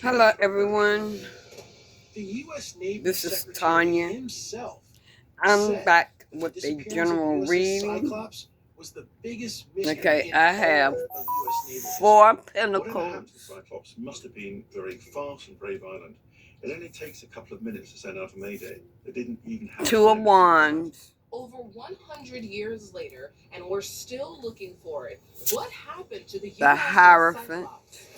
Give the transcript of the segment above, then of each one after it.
Hello, everyone. The U.S. Navy This is Secretary Tanya. himself I'm said back the with a disappearance general of the USS reading. Cyclops was the biggest mystery Okay, in I all have of U.S. naval 4 history. Whatever happened to the pentacles, Cyclops must have been very fast and very violent. It only takes a couple of minutes to send out a mayday. They didn't even have 2 of time to figure it out. Wands, Over 100 years later, and we're still looking for it. What happened to the the USS Hierophant, Cyclops?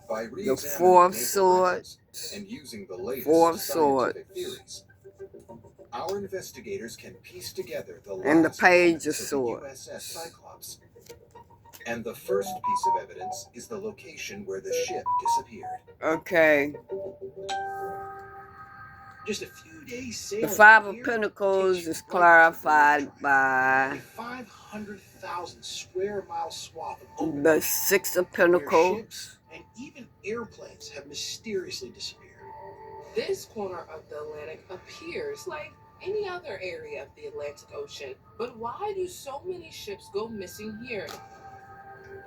By the 4 of re-examining naval Swords, records and using the 4 of latest Swords, scientific theories, our investigators can piece together the and the last Page of moments of the Swords. USS Cyclops. And the first piece of evidence is the location where the ship disappeared. Okay, Just a few days the sailing 5 from of here Pentacles takes you is right to the clarified Bermuda Triangle, by a 500,000 square mile swath of open the ocean 6 of where Pentacles. ships and even airplanes have mysteriously disappeared. This corner of the Atlantic appears like any other area of the Atlantic Ocean. But why do so many ships go missing here?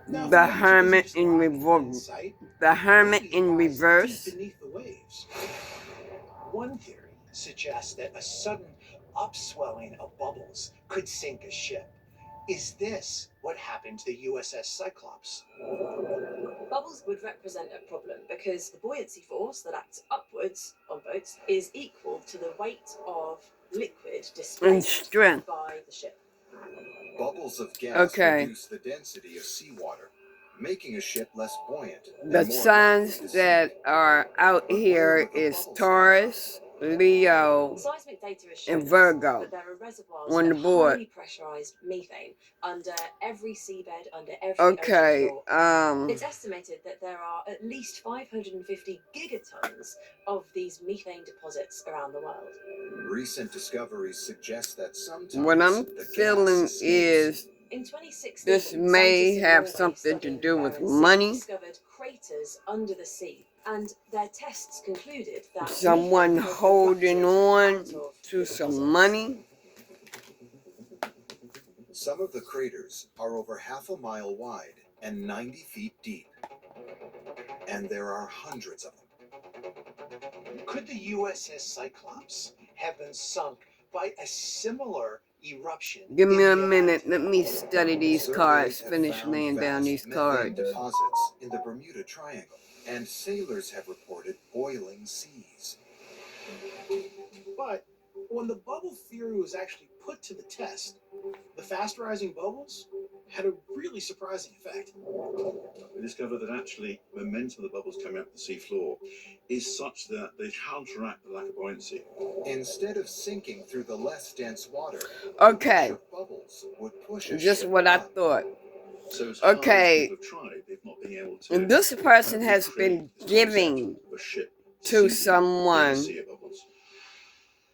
Now, The Hermit in reverse. The Hermit in reverse. Beneath the waves. One theory suggests that a sudden upswelling of bubbles could sink a ship. Is this what happened to the USS Cyclops? Bubbles would represent a problem because the buoyancy force that acts upwards on boats is equal to the weight of liquid displaced by the ship. Bubbles of gas reduce the density of seawater, making a ship less buoyant. The signs that are out here is Taurus, Leo, Seismic data has and shown Virgo that there are reservoirs on the of board. highly pressurized methane under every seabed, under every ocean floor. It's estimated that there are at least 550 gigatons of these methane deposits around the world. Recent discoveries suggest that sometimes what I'm feeling is in 2016, this may have something to do with money. Discovered craters under the sea, and their tests concluded that someone holding on to some money. Some of the craters are over half a mile wide and 90 feet deep, and there are hundreds of them. Could the USS Cyclops have been sunk by a similar eruption? Give me a minute. Let me study these cards. Finish laying down these cards. Deposits in the Bermuda Triangle, and sailors have reported boiling seas. But when the bubble theory was actually put to the test, the fast-rising bubbles had a really surprising effect. We discovered that actually momentum of the bubbles coming up the sea floor is such that they counteract the lack of buoyancy. Instead of sinking through the less dense water, okay, bubbles would push just what I thought. So as okay, have tried, they've not been able to, and this person has been giving to someone.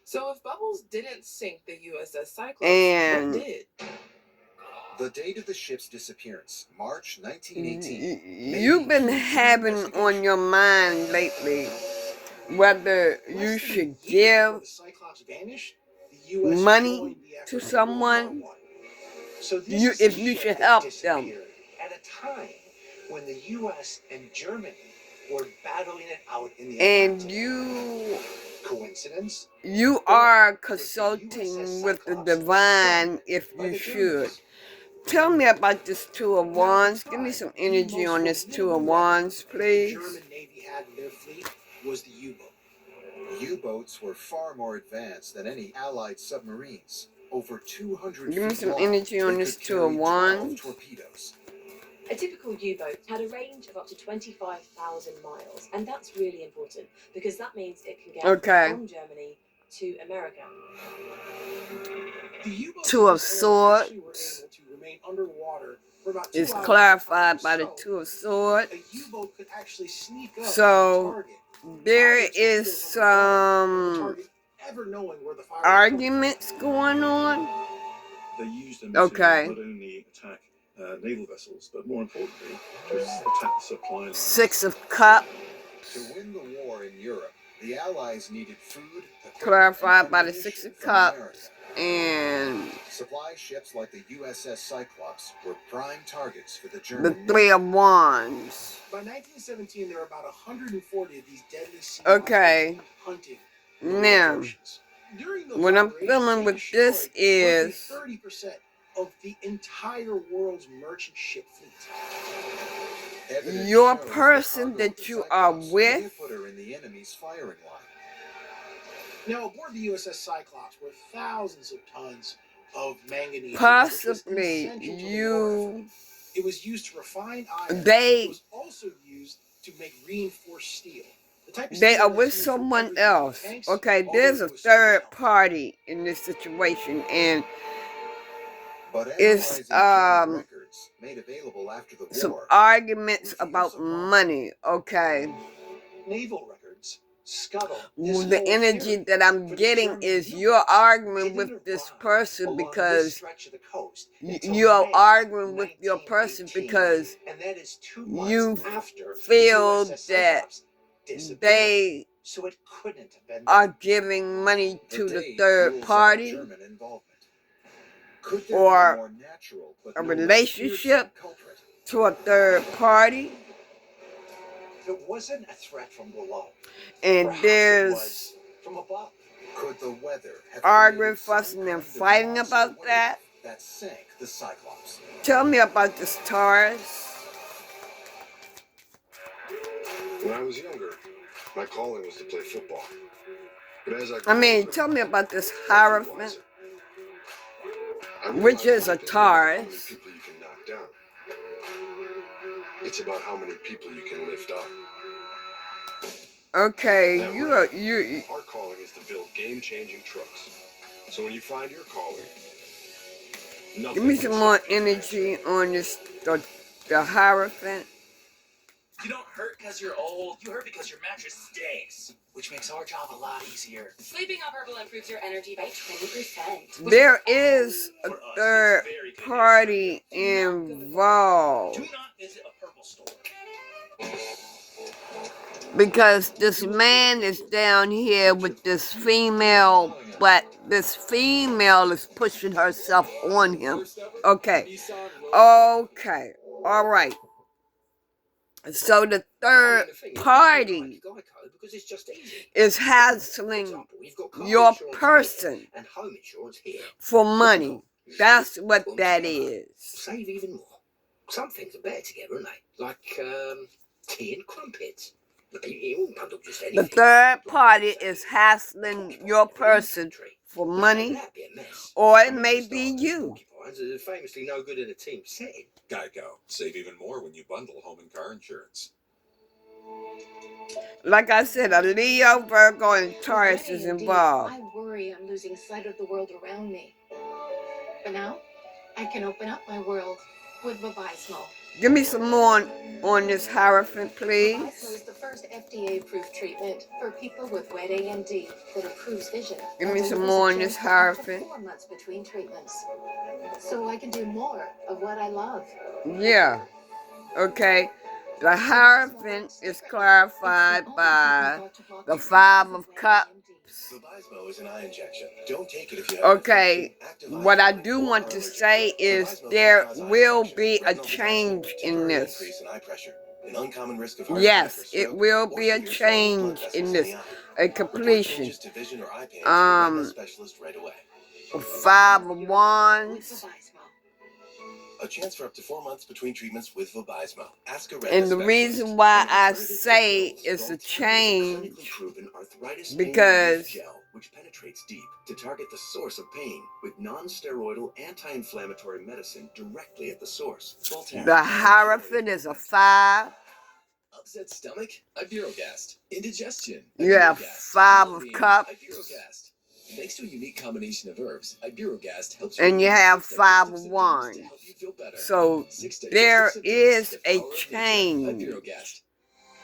So if bubbles didn't sink the USS Cyclops, and what did? The date of the ship's disappearance, March 1918. You've been having on your mind lately whether you should give money to someone, if you should help them. At a time when the U.S. and Germany were battling it out in the and you are consulting with the divine if you should. Tell me about this Two of Wands. Give me some energy on this Two of Wands, please. The German Navy had in their fleet was the U-boat. U-boats were far more advanced than any Allied submarines. Over 200 Give me feet some long, energy on this Two of Wands. Torpedoes. A typical U-boat had a range of up to 25,000 miles, and that's really important because that means it can get from Germany to America. Two of Swords is clarified by the Two of Swords. So there is some arguments going on. They used them to not only attack naval vessels, but more importantly, to attack the supply lines. Six of Cups. To win the war in Europe, the Allies needed food, clarified by the Six of Cups and Supply ships like the USS Cyclops were prime targets for the the German Three of Wands. By 1917, there were about 140 of these deadly sea Okay. monsters hunting Now, Nordic oceans. During those what I'm operations, feeling they with this destroyed is roughly 30% of the entire world's merchant ship fleet. Evidence your shows the person cargo of that the you are Cyclops may with. have put her in the enemy's firing line. Now, aboard the USS Cyclops were thousands of tons of manganese. Possibly which was essential to the war you, effort. It was used to refine iron. they- It was also used to make reinforced steel. The type of they steel are that's with used for someone everything from else. tanks Okay, all there's the a way to service third helmets. party in this situation, and But it's analyzing German records made available after the some war arguments reveals about a problem. money. Okay, Naval records scuttle the energy that I'm getting is you're arguing with this person because you're arguing with your person because you feel that they are giving money to the third party or a relationship to a third party. It wasn't a threat from below. And Perhaps it there's was from above. Could the weather have arguing, created some fussing, and kind of fighting monster about wave that. that sank the Cyclops? Tell me about this Taurus. When I was younger, my calling was to play football. But as I grew I mean, older, tell me about this I grew Hierophant, wiser. I which realized is a life isn't about how many Taurus. people you can knock down. It's about how many people you can lift up. Okay, That you way, are you. our calling is to build game-changing trucks. So when you find your calling, Give me nothing some can more stop you from energy answering. on this the Hierophant. You don't hurt because you're old. You hurt because your mattress stinks, which makes our job a lot easier. Sleeping on Purple improves your energy by 20%. There is a For us, third it's very convenient. party Do not involved visit a purple store. because this man is down here with this female, but this female is pushing herself on him. Okay. Okay. All right. So the third party is hassling your person for money. That's what that is. Save even more. Some things are better together, aren't they? Like tea and crumpets. The third party is hassling your person for money, or it may be you. Porcupines are famously no good in a team setting. Geico. Save even more when you bundle home and car insurance. Like I said, a Leo, Virgo, and Taurus is involved. I worry I'm losing sight of the world around me. But now, I can open up my world with Vabysmo. Give me some more on this Hierophant, please. Vabysmo is the first FDA-approved treatment for people with wet AMD that improves vision. Give me some more on this Hierophant. 4 months between treatments. So I can do more of what I love. Yeah. Okay. The Hierophant is clarified by the Five of Cups. Vabysmo is an eye injection. Don't take it if you have Okay, what I do want to say is there will be a change in this. Yes, it will be a change in this. A completion. Five of Wands. A chance for up to 4 months between treatments with Vabysmo. Ask a And the reason why I say it's a change because which penetrates deep to target the source of pain with non-steroidal anti-inflammatory medicine directly at the source. the Hierophant is a 5. Upset stomach? Ibirogast. Indigestion? You have 5 of Cups. Ibirogast. Thanks to a unique combination of herbs, Ibirogast helps And you have 5 of to Wands. help you feel better. So 6 days there of symptoms, is the a power of nature. change Ibirogast.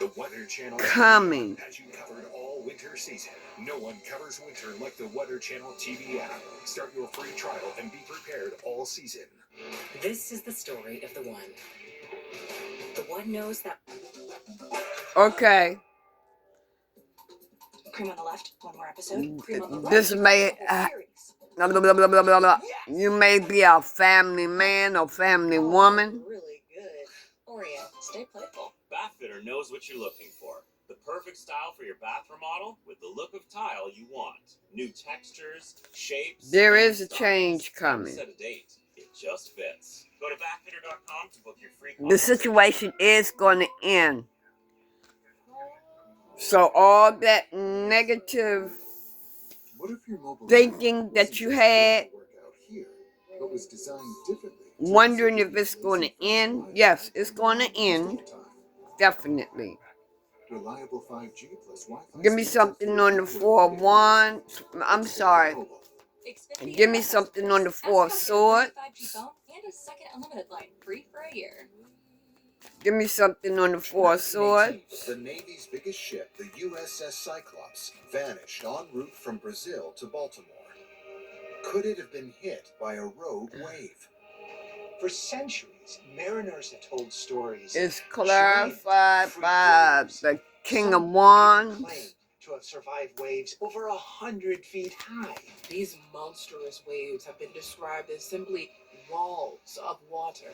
The Weather Channel coming. has you covered all winter season. No one covers winter like the Weather Channel TV app. Start your free trial and be prepared all season. This is the story of the one. The one knows that. Okay. Cream on the left, one more episode. Cream on the right. This may Blah, blah, blah, blah, blah, blah, blah. You may be a family man or family woman. Really good. Oreo, stay playful. Bathfitter knows what you're looking for. The perfect style for your bath remodel with the look of tile you want. New textures, shapes. There and is a styles. change Never coming. set a date. It just fits. Go to bathfitter.com to book your free The situation is going to end. So all that negative What if your mobile thinking that you had, but was designed differently? wondering if it's going to end, yes, it's going to end. Definitely. Reliable 5G plus Wi-Fi. Give me something on the 4-1. I'm sorry. Give me something on the 4 sword. And a second unlimited line free for a year. Give me something on the 4 sword. The Navy's biggest ship, the USS Cyclops, vanished en route from Brazil to Baltimore. Could it have been hit by a rogue wave? For centuries, mariners have told stories. It's clarified by the King of Wands. Claimed to have survived waves over 100 feet high. These monstrous waves have been described as simply walls of water.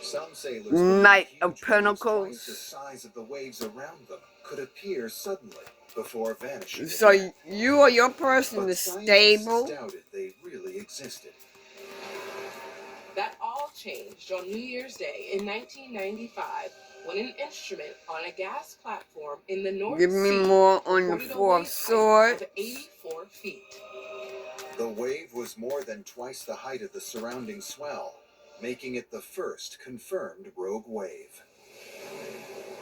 Some sailors Knight believe of huge waves Pentacles. twice the size of the waves around them could appear suddenly before vanishing. So again. you or your person But is scientists stable. doubted they really existed. That all changed on New Year's Day in 1995 when an instrument on a gas platform in the North Give me Sea more on the reported a 4 wave height sword. of 84 feet. The wave was more than twice the height of the surrounding swell, making it the first confirmed rogue wave.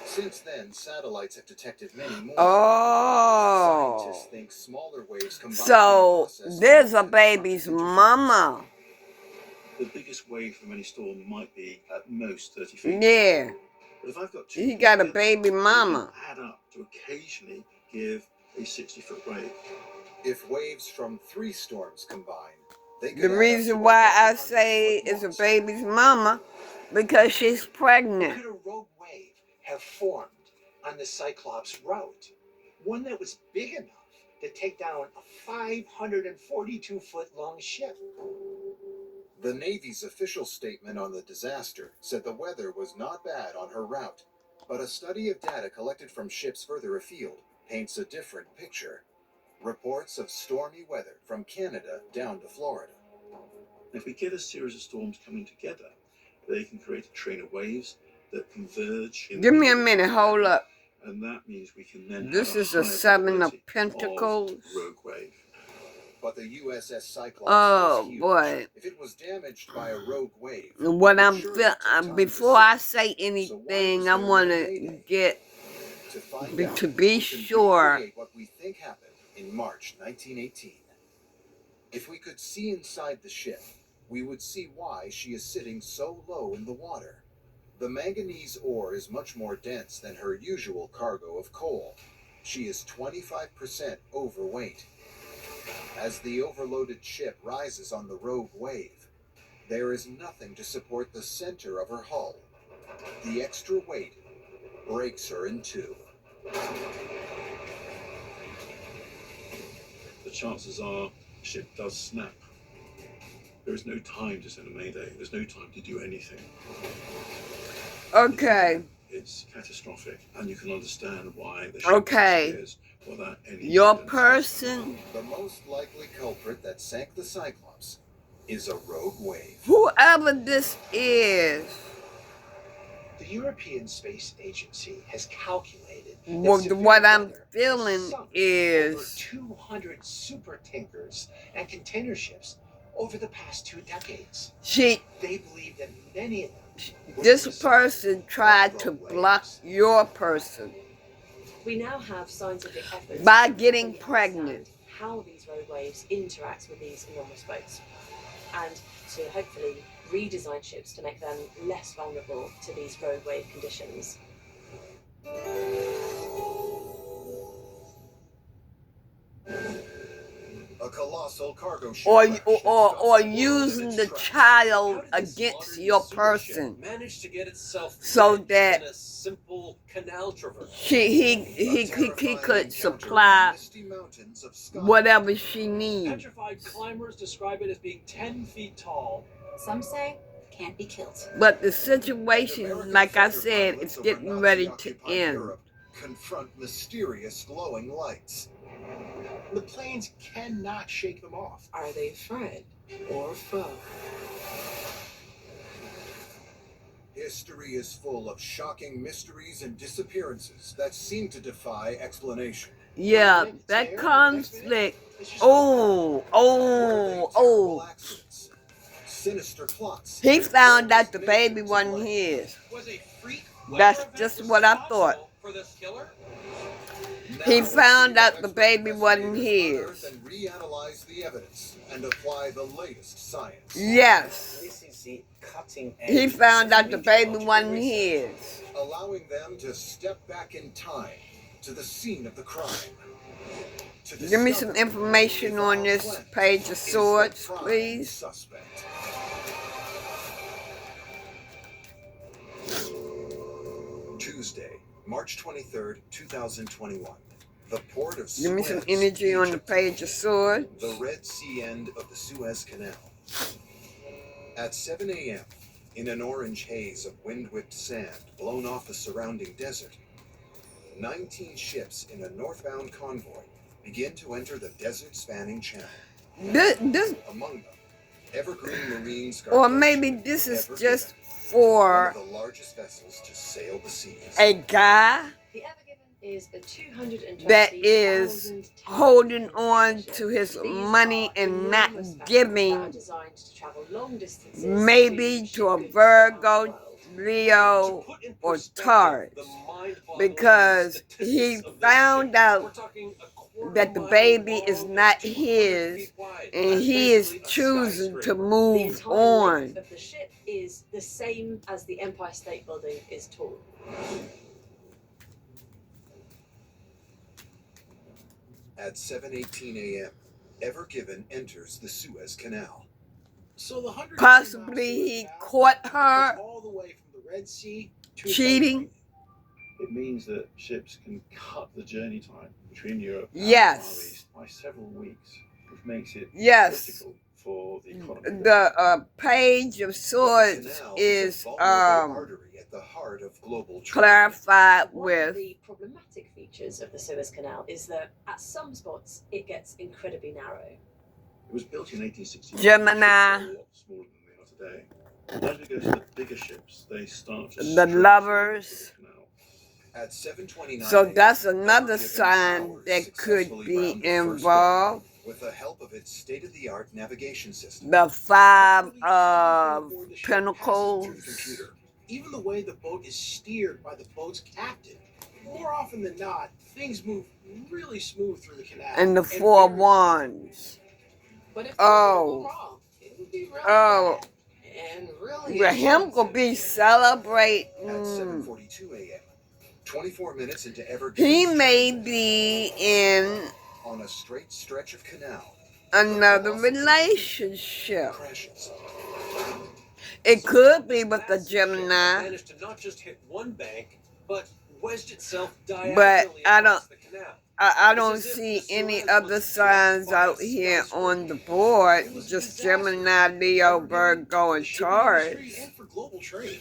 Since then, satellites have detected many more. Oh. Scientists think smaller waves combined So in the process there's a of baby's interference. mama. The biggest wave from any storm might be at most 30 feet. Yeah. But if I've got two He got a together, baby mama. they can add up to occasionally give a 60-foot wave. If waves from 3 storms combine, they could The add up reason to why a I say 100-foot it's a monster. baby's mama, because she's pregnant. Could a rogue wave have formed on the Cyclops route? One that was big enough to take down a 542-foot long ship. The Navy's official statement on the disaster said the weather was not bad on her route, but a study of data collected from ships further afield paints a different picture. Reports of stormy weather from Canada down to Florida. If we get a series of storms coming together, they can create a train of waves that converge in Give the me a middle of minute, the hold area, up. and that means we can then This have is a a higher 7 of probability Pentacles. of rogue wave. But the USS Cyclops Oh, was huge. boy. If it was damaged by a rogue wave, What it I'm would surely feeling, take time to before sink. I say anything, I want to get To find out, to be we can sure. recreate what we think happened in March 1918. If we could see inside the ship, we would see why she is sitting so low in the water. The manganese ore is much more dense than her usual cargo of coal. She is 25% overweight. As the overloaded ship rises on the rogue wave, there is nothing to support the center of her hull. The extra weight breaks her in two. The chances are the ship does snap. There is no time to send a mayday. There's no time to do anything. Okay. It's catastrophic, and you can understand why the ship Okay. disappears without any Your evidence. person, The most likely culprit that sank the Cyclops is a rogue wave. whoever this is, The European Space Agency has calculated that what I'm severe weather feeling has sunk over is 200 super tankers and container ships over the past 2 decades. she, They believe that many of them were this the result person of tried to rogue block waves. your person We now have scientific efforts by to getting fully pregnant. understand how these rogue waves interact with these enormous boats, and to hopefully redesign ships to make them less vulnerable to these rogue wave conditions. A colossal colossal cargo ship or using the child against your person, so that he could supply whatever she needs. Petrified climbers describe it as being 10 feet tall. Some say can't be killed. But the situation, like I said, it's getting ready to end. Confront mysterious glowing lights. The planes cannot shake them off. Are they friend or foe? History is full of shocking mysteries and disappearances that seem to defy explanation. Yeah, that conflict. Sinister plots. He found out the baby wasn't his. That's just what I thought. He found out the baby wasn't his. And reanalyze the evidence and apply the latest science. Yes. He found out the baby wasn't his. Allowing them to step back in time to the scene of the crime. Give me some information on this page of swords, please. Suspect. Tuesday, March 23rd, 2021. The port of Suez. Give me some energy on the page of swords. The Red Sea end of the Suez Canal. At 7 a.m., in an orange haze of wind-whipped sand blown off the surrounding desert, 19 ships in a northbound convoy begin to enter the desert-spanning channel. This, among them, Evergreen Marine's or maybe this is just for one of the largest vessels to sail the seas. a guy The Evergiven is a 220,000 that is holding on to his money and not giving, maybe to a Virgo, Leo, or Taurus, because he found out that the baby is not his and he is choosing to move on. The ship is the same as the Empire State Building is tall. At 7:18 a.m., Evergiven enters the Suez Canal. So the 100 Possibly he caught her all the way from the Red Sea to cheating. It means that ships can cut the journey time between Europe and Yes. the Far East by several weeks, which makes it Yes. critical for the economy. The page of swords is artery at the heart of global trade. clarified One of with the problematic features of the Suez Canal is that at some spots it gets incredibly narrow. It was built in 1860. Gemini. Ships are a lot smaller than they are today. As we go to the bigger ships, they start to the stretch lovers. the canal. At 7:29 So that's a.m., another Evergiven sign Towers that could successfully be rounded the first involved. bend with the help of its state-of-the-art navigation system. The five of To the pentacles. computer. Even the way the boat is steered by the boat's captain. More often than not, things move really smooth through the canal. And the four of wands. But if Oh. go wrong, it would be really Oh. bad and really Well, him could be At celebrating. 7:42 a.m., 24 minutes into Evergiven, He may be in on a straight stretch of canal, another relationship. crashes. It could be with the Gemini, managed to not just hit one bank, but wedged itself but diagonally across the canal. I don't see any other signs out here on the board. Just Gemini, Leo, Virgo, and Taurus. And for global trade.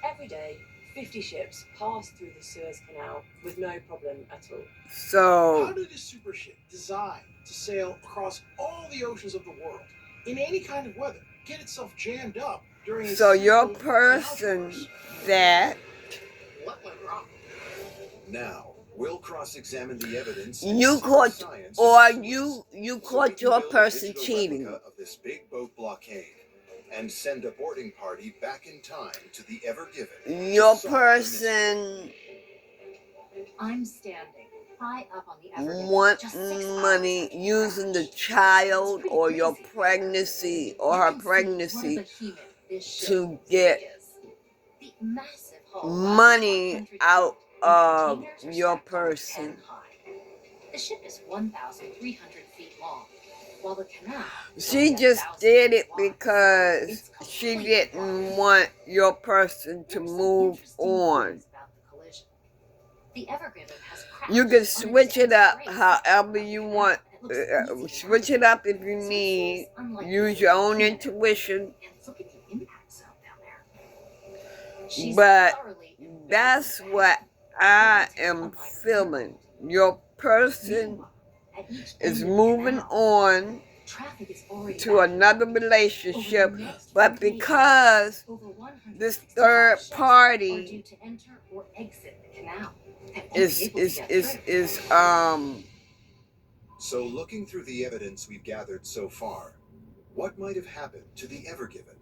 Every day, 50 ships pass through the Suez Canal with no problem at all. How So did this super ship designed to sail across all the oceans of the world in any kind of weather get itself jammed up during a so your single person canal that What went wrong? Now, we'll cross-examine the evidence. you and caught, science or of the you so we caught can your build a person digital cheating. replica of this big boat blockade and send a boarding party back in time to the Evergiven. to Your solve the mystery. person I'm standing high up on the Evergiven, want just 6 hours money after the using the crash. child It's or pretty your crazy. pregnancy or You her can see pregnancy what a behemoth this ship to get is. The massive hull money weighs 500 out tons, and of containers are your stacked on 10 person. high. The ship is 1,300 feet long, while the canal is She only just 1,000 did feet it wide. because It's she completely didn't blind. want your person to There are some move interesting on. things about the collision. The Ever Given has crashed You can on switch its it up straight however section you of the want. canal. It looks easy to Switch it up if you navigate. So it need. seems unlike Use the your own human intuition. And look at the impact zone down there. She's But thoroughly embarrassed that's by what it. I It will take a am minor feeling. Your person Meanwhile, at each is end of the moving canal, on traffic is already to backing another up. relationship, Over the next but 48 because hours, over 165 this third ships are party due to enter or exit the canal. They won't be is able to is get is through. is So, looking through the evidence we've gathered so far, what might have happened to the Ever Given?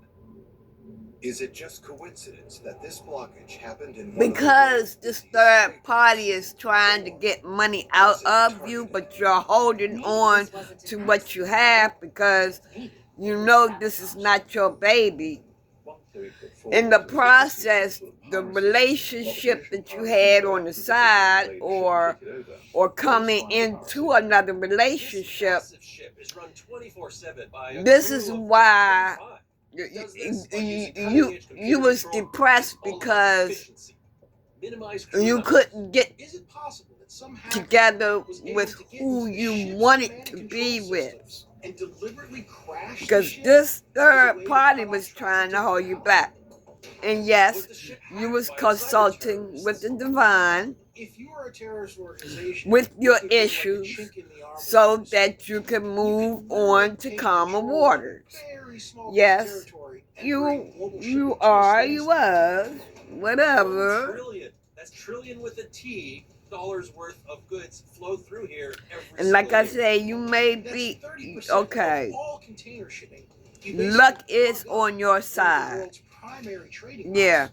Is it just coincidence that this blockage happened in one because of the this third party is trying to get money out of you, but you're holding on to what you have because you know this is not your baby. In the process, the relationship that you had on the side or coming into another relationship, this is why you was depressed because you couldn't get together with who you wanted to be with. Because this third party was trying to hold you back. And yes, you was consulting with the divine, with your issues, so that you can move on to calmer waters. Yes, you was, whatever. That's trillion with a T dollars worth of goods flow through here every And like I say, you may be okay. Luck is on your side. Yeah.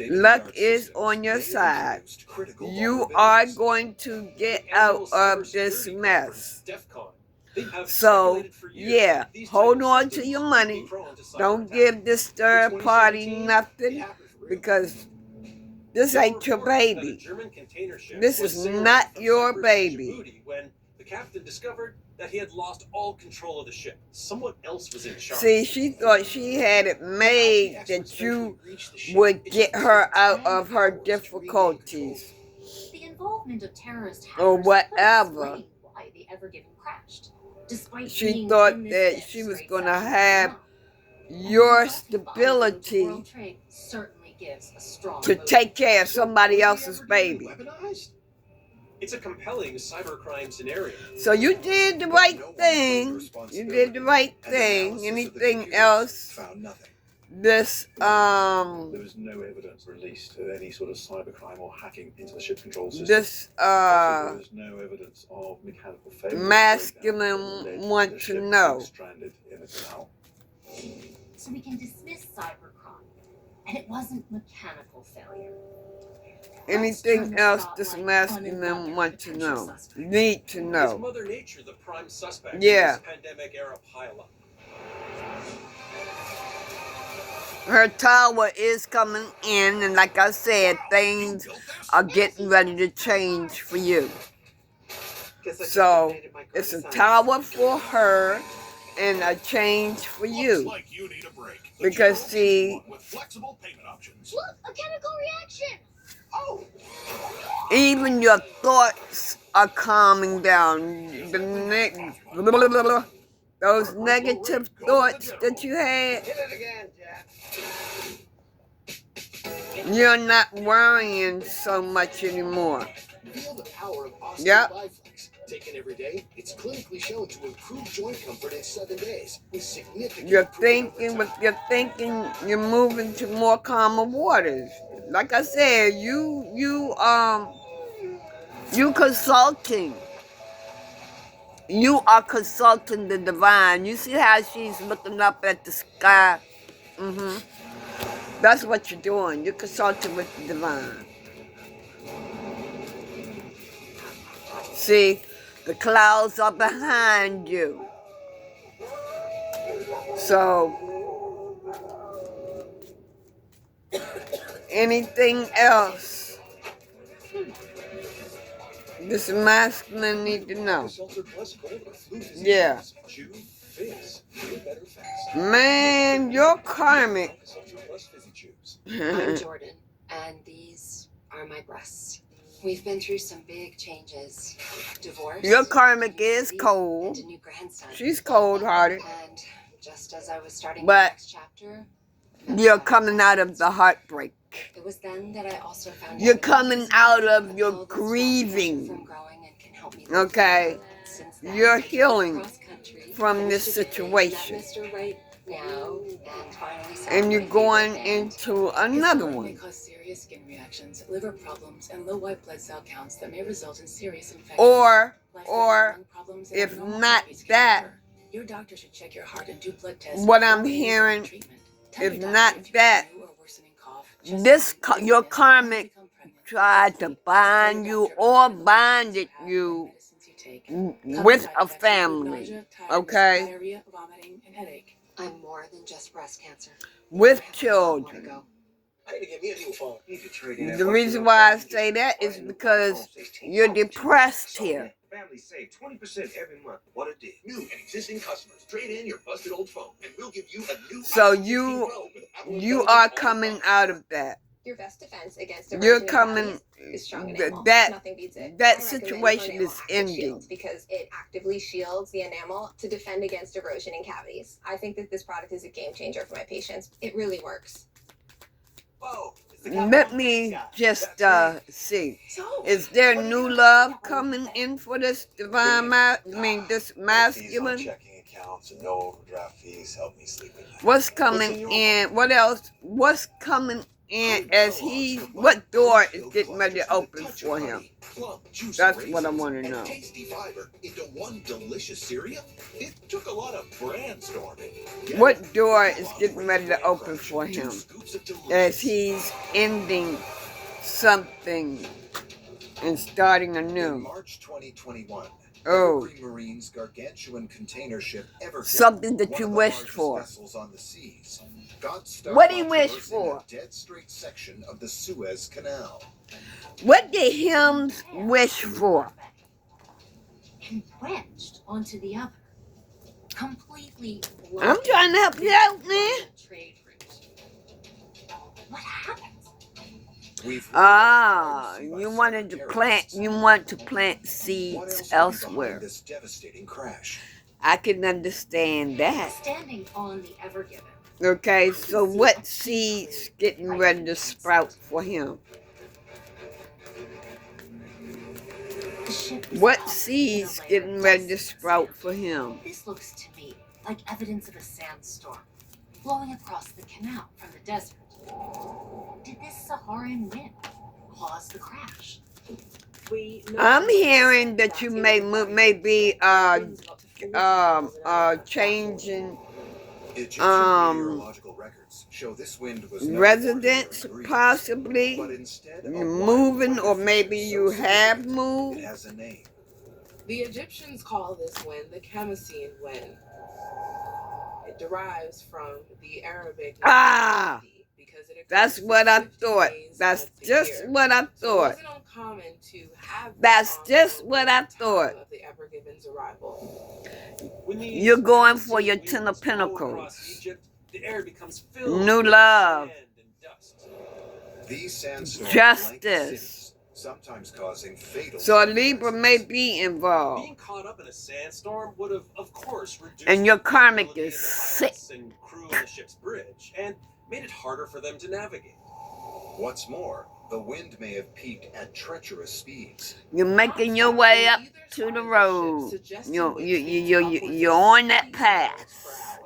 Luck is on your side. You are going to get out of this mess. So, yeah, hold on to your money. Don't give this third party nothing because this ain't your baby. This is not your baby. When the captain discovered that he had lost all control of the ship. Someone else was in charge. See, she thought she had it made that you would get her out of her difficulties. The involvement of terrorist Or hackers whatever. could explain why the Ever Given crashed. Despite She being thought in this that dead she was straight going to section of the have canal. your And the stability world trade certainly gives a strong to motive. take care of somebody else's baby. It's a compelling cybercrime scenario. So you did the right thing. You did the right thing. Anything else? This, There was no evidence released of any sort of cybercrime or hacking into the ship control system. this, there was no evidence of mechanical failure. masculine want to know. Stranded in the canal. So we can dismiss cybercrime. And it wasn't mechanical failure. Anything else this masculine want to know? Need to Is know. Mother Nature the prime suspect Yeah. in this pandemic era pileup? Her tower is coming in, and like I said, things are getting ready to change for you. So, it's a tower for her and a change for you. Because, see, With flexible payment options. Look, a chemical reaction. Oh. even your thoughts are calming down. Those negative thoughts that you had, Hit it again, Jack. you're not worrying so much anymore. Feel the power of Yep. Biflex. Taken every day, it's clinically shown to improve joint comfort in 7 days with significant You're improvement thinking, over with time. your thinking, you're moving to more calmer waters. Like I said, you consulting. You are consulting the divine. You see how she's looking up at the sky? That's what you're doing. You're consulting with the divine. See, the clouds are behind you. So, anything else? This masculine need to know. Yeah. Man, you're karmic. I'm Jordan, and these are my breasts. We've been through some big changes. Divorce. Your karmic is cold. And a new grandson. She's cold-hearted. And just as I was starting But the next chapter, you're coming out of the heartbreak. it was then that I also found You're out coming out of your from grieving. growing and can help me Okay? Since then, You're I traveled healing cross-country, from this finished a degree, situation. met Mr. Right now, and finally And you're started my going favorite band. into another May one. cause serious skin reactions, liver problems, and low white blood cell counts that may result in serious infections. Or Life-threatening lung problems, and if abnormal not heartbeats can that, occur. Your doctor should check your heart and do blood tests. what I'm before initiating hearing, treatment. Tell if your doctor not if you that, have a new or worsening cough, this chest pain, your dizziness, karmic become pregnant. tried to bind you or binded you with a family, okay? Diarrhea, vomiting, and headache. I'm more than just breast cancer. With I have a long way to children. go. I need to get me a new phone. You could trade in The reason why I say that is because you're depressed here. Families save 20% every month. What a deal. New and existing customers, trade in your busted old phone and we'll give you a new So iPhone 15 Pro with Apple you Intelligence are on coming the out of that. Your best defense against You're erosion coming, cavities is strong enamel. that Nothing beats it. that I recommend situation enamel is active ending. shields because it actively shields the enamel to defend against erosion and cavities. I think that this product is a game changer for my patients. It really works. Whoa. Let me just see. Is there new love coming in for this divine this masculine? Checking accounts and no overdraft fees help me sleep at night. What's coming in? What else? What's coming in as what door is getting ready to open for him? That's what I want to know. Tasty fiber into one delicious cereal. It took a lot of brainstorming. What door is getting ready to open for him as he's ending something and starting In anew? March 2021, Oh. Evergreen Marine's gargantuan container ship Evergreen, Something that you one of the wished largest for. vessels on the seas, got stuck What he while wished traversing for? a dead straight section of the Suez Canal. What did him wish for? And wedged onto the other. Completely I'm trying to help you out, man. trade route. What happened? You wanted to plant. You want to plant What seeds else could be elsewhere. behind this devastating crash? I can understand that. Standing on the Ever Given. Okay, so what seeds getting ready to sprout for him? The ship is What covered seeds in a layer getting of ready to dust. sprout for him? This looks to me like evidence of a sandstorm blowing across the canal from the desert. Did this Saharan wind cause the crash? I'm hearing that you may be changing Egyptian meteorological records show this wind was no residence, 400 degrees, possibly but instead of moving, or wildfire maybe you associated have with it. moved. It has a name. The Egyptians call this wind the Khamsine wind. It derives from the Arabic because it That's what I thought. That's just what I thought. So it wasn't uncommon to have That's just what I thought. of the Ever Given's arrival. You're going for your Ten of Pentacles. The air becomes filled New with love. sand and dust. These sandstorms Justice. blanket cities, sometimes causing fatal. So a Libra may be involved. Being caught up in a sandstorm would have, of course, reduced And your the karmic visibility is of the sick. pilots and crew of the ship's bridge, and made it harder for them to navigate. What's more, the wind may have peaked at treacherous speeds. You're making your way up to the road. You're on that path.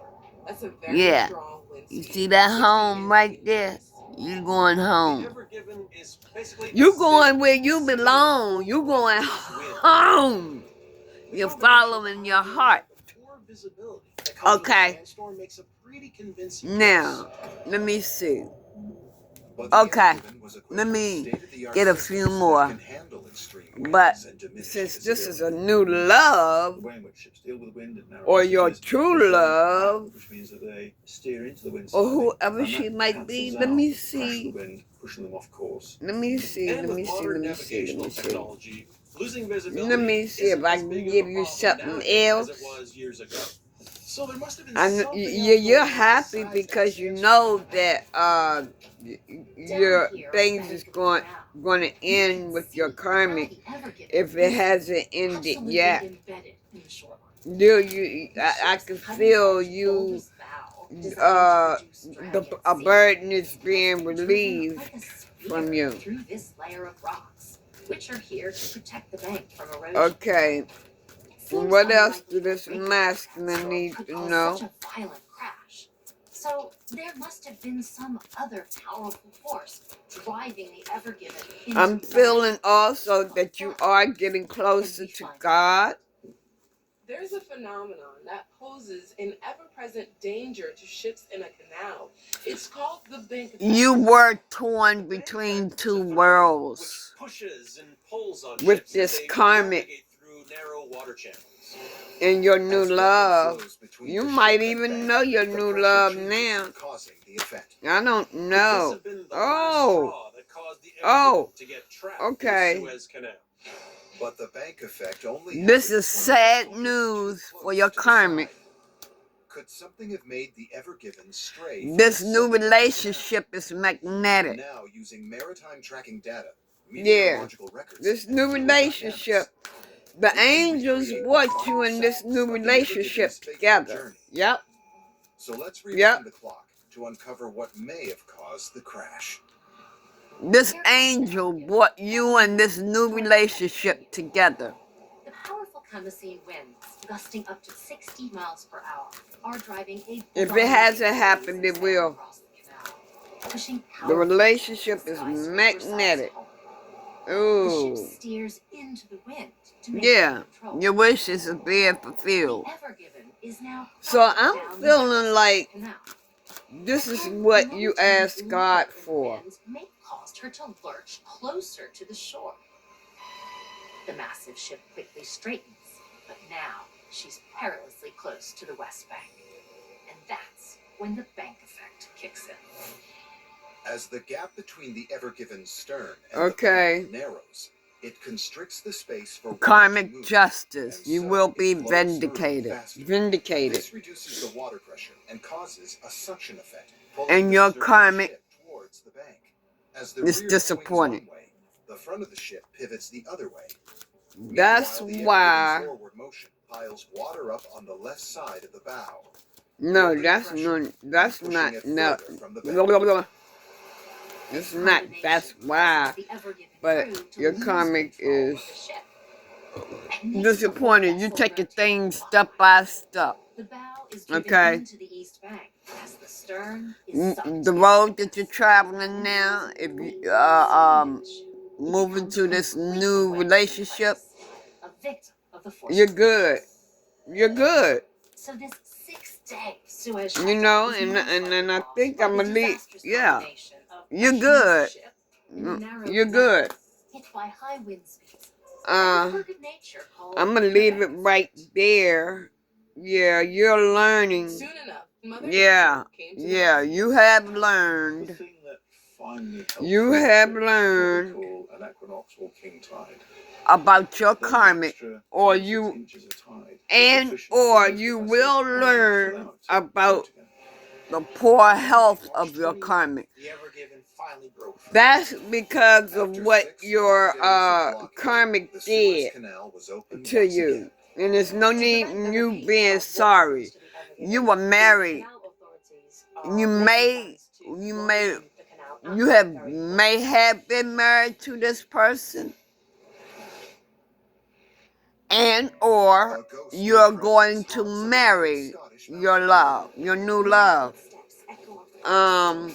That's a very Yeah. strong wind You speed. see that home right there? You're going The home. Ever Given is basically You're going where you belong. You're going home. You're following your heart. Okay. Now, let me see. But the Okay. Evergiven was equipped Let with me state-of-the-art get a systems few that more. can handle extreme But winds and diminish since this is a visibility. new love, The way in which ships deal with wind and narrow or your passages true is love, which means that they steer into the wind or slightly, whoever and she that might be, cancels let out me the crash of see. the wind, pushing them off course. Let me see. And Let with me see. modern Let me see. Let navigational me see. technology, Losing visibility Let me see if I can give you something else. as it was years ago. So there must have been You're happy because you know that your things is going to end with your karmic if it hasn't ended yet. I can feel you. A burden is being relieved from you. Through this layer of rocks, which are here to protect the bank from erosion. Okay. What else do this masculine need to know? Such a violent crash. So there must have been some other powerful force driving the Ever Given. I'm feeling also that you are getting closer to God. There's a phenomenon that poses an ever-present danger to ships in a canal. It's called the bank effect. You were torn between two worlds pushes and pulls on with ships this as they karmic navigate through narrow water channels. and your new love. You might even know your new love now. I don't know. Oh, okay. But the bank effect only this is sad news for your karmic. Could something have made the Ever Given stray? This new relationship is magnetic. Now using maritime tracking data, meteorological records, this new relationship. The angels brought you in this new relationship together. Yep. So let's rewind the clock to uncover what may have caused the crash. This angel brought you and this new relationship together. The powerful Karmic winds, gusting up to 60 miles per hour, are driving a... If it hasn't happened, it will. The relationship is magnetic. Ooh. The ship steers into the wind to make your wishes are being fulfilled. So I'm feeling like this is what you asked God for. May caused her to lurch closer to the shore. The massive ship quickly straightens, but now she's perilously close to the West Bank. And that's when the bank effect kicks in. As the gap between the Ever Given stern and the bank narrows, it constricts the space for karmic justice. You will be vindicated. This reduces the water pressure and causes a suction effect. And your karmic towards the bank. As the is disappointed. Way, the front of the ship pivots the other way. That's why. Forward motion piles water up on the left side of the bow. No, that's not. No. It's not. That's why. But your karmic is disappointed. You taking things step by step. Okay. The road that you're traveling now, if you moving to this new relationship, you're good. You're good. So this 6-day Suez, you know, and I think I'm gonna leave. Yeah, you're good. You're good. I'm gonna leave it right there. Yeah, you're learning. Soon enough. Yeah, you have learned. You have learned about your karmic, or you will learn about the poor health of your karmic. That's because of what your karmic did to you. And there's no need in you being sorry. You were married. You may have been married to this person, and or you're going to marry your love, your new love. A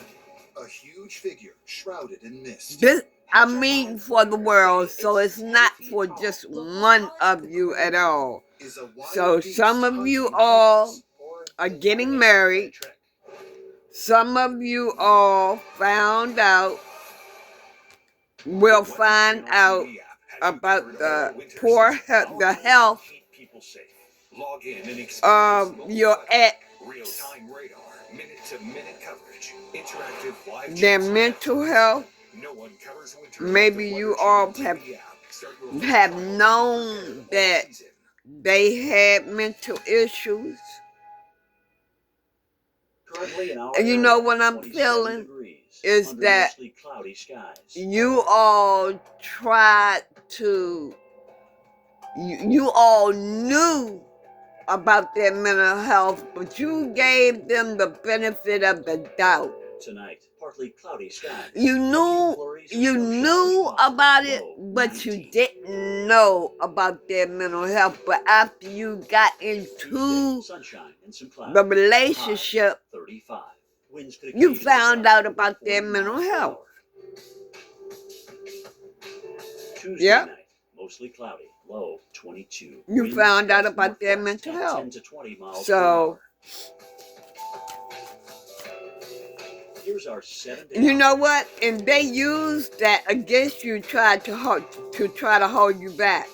huge figure shrouded in mist. I'm meeting for the world, so it's not for just one of you at all. So some of you all are getting married. Some of you all will find out about the the health of your ex. Their mental health. Maybe you all have have known that they had mental issues. And you know what I'm feeling is that you all tried to, you all knew about their mental health, but you gave them the benefit of the doubt. Tonight, partly cloudy skies. You knew about it, but you didn't know about their mental health. But after you got into the relationship, you found out about their mental health. Tuesday night, mostly cloudy, low 22. You found out about their mental health. 10 to 20 miles so, per hour. Here's our 7-day. You know what? And they used that against you, try to hold you back.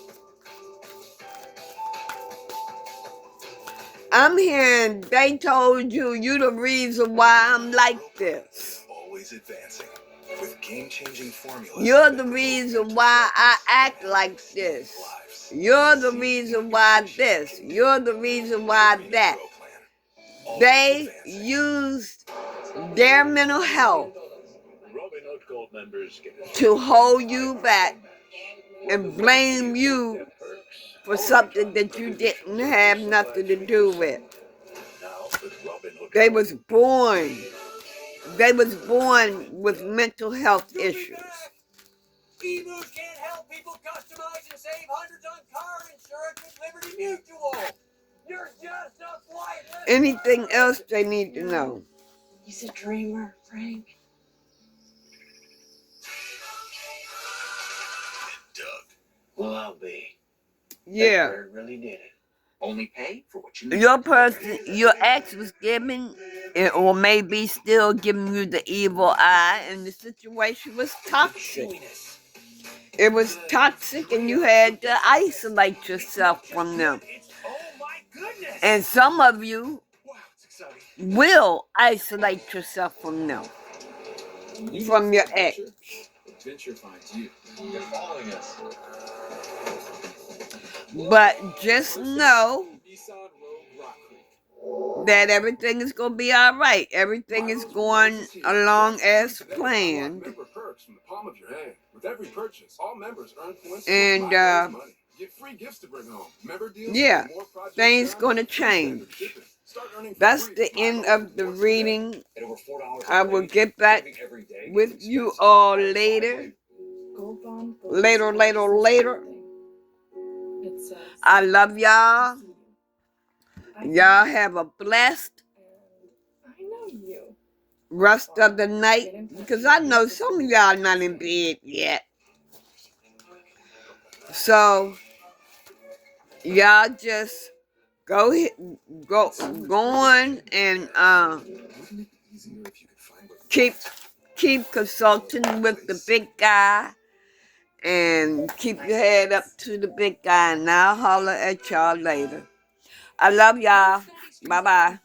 I'm hearing they told you the reason why I'm like this. Always advancing with game-changing formulas. You're the reason why I act like this. You're the reason why this. You're the reason why that. They used their mental health to hold you back and blame you for something that you didn't have nothing to do with. They was born with mental health issues. eMove can't help people customize and save hundreds on car insurance with Liberty Mutual. You're just a flight. Anything else they need to know? He's a dreamer, Frank. Doug. Well, I'll be. Yeah. That bird really did it. Only pay for what you need. Your ex was giving, or maybe still giving you the evil eye, and the situation was toxic. It was toxic, and you had to isolate yourself from them. And some of you will isolate yourself from them, from your ex. Adventure finds you. You're following us. But just know that everything is going to be all right. Everything is going along as planned. Member perks from the palm of your hand. With every purchase, all members earn points and money. Get free gifts to bring home. Member deals, yeah, things going to change. That's the end of the reading. I will get back with you all later. Later. I love y'all. Y'all have a blessed rest of the night, because I know some of y'all not in bed yet. So y'all just go on and keep consulting with the big guy, and keep your head up to the big guy, and I'll holler at y'all later. I love y'all. Bye-bye.